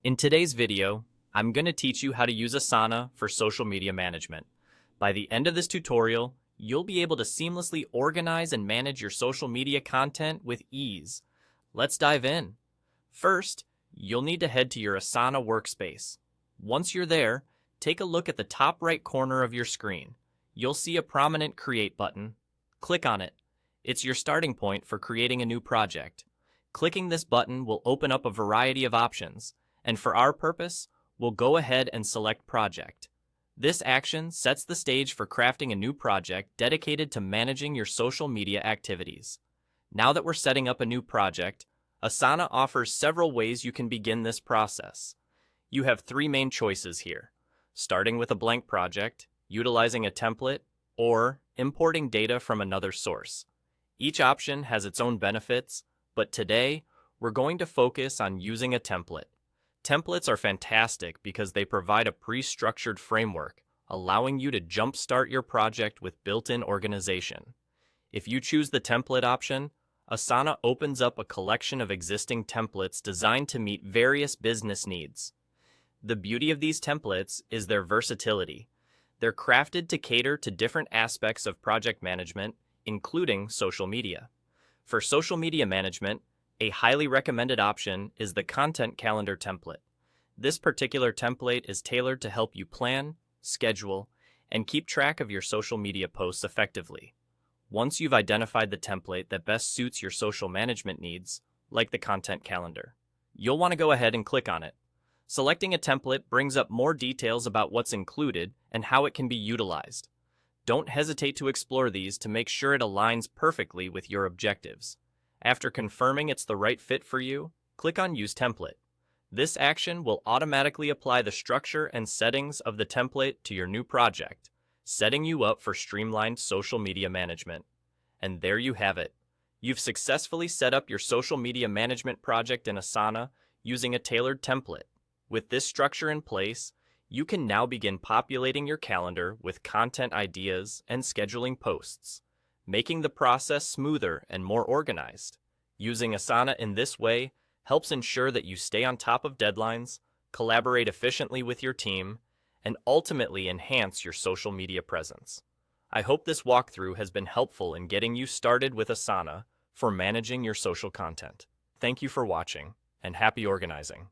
In today's video, I'm going to teach you how to use Asana for social media management. By the end of this tutorial, you'll be able to seamlessly organize and manage your social media content with ease. Let's dive in. First, you'll need to head to your Asana workspace. Once you're there, take a look at the top right corner of your screen. You'll see a prominent Create button. Click on it. It's your starting point for creating a new project. Clicking this button will open up a variety of options, and for our purpose, we'll go ahead and select Project. This action sets the stage for crafting a new project dedicated to managing your social media activities. Now that we're setting up a new project, Asana offers several ways you can begin this process. You have three main choices here: starting with a blank project, utilizing a template, or importing data from another source. Each option has its own benefits, but today we're going to focus on using a template. Templates are fantastic because they provide a pre-structured framework, allowing you to jumpstart your project with built-in organization. If you choose the template option, Asana opens up a collection of existing templates designed to meet various business needs. The beauty of these templates is their versatility. They're crafted to cater to different aspects of project management, including social media. For social media management, a highly recommended option is the Content Calendar template. This particular template is tailored to help you plan, schedule, and keep track of your social media posts effectively. Once you've identified the template that best suits your social management needs, like the Content Calendar, you'll want to go ahead and click on it. Selecting a template brings up more details about what's included and how it can be utilized. Don't hesitate to explore these to make sure it aligns perfectly with your objectives. After confirming it's the right fit for you, click on Use Template. This action will automatically apply the structure and settings of the template to your new project, setting you up for streamlined social media management. And there you have it. You've successfully set up your social media management project in Asana using a tailored template. With this structure in place, you can now begin populating your calendar with content ideas and scheduling posts, making the process smoother and more organized. Using Asana in this way helps ensure that you stay on top of deadlines, collaborate efficiently with your team, and ultimately enhance your social media presence. I hope this walkthrough has been helpful in getting you started with Asana for managing your social content. Thank you for watching, and happy organizing.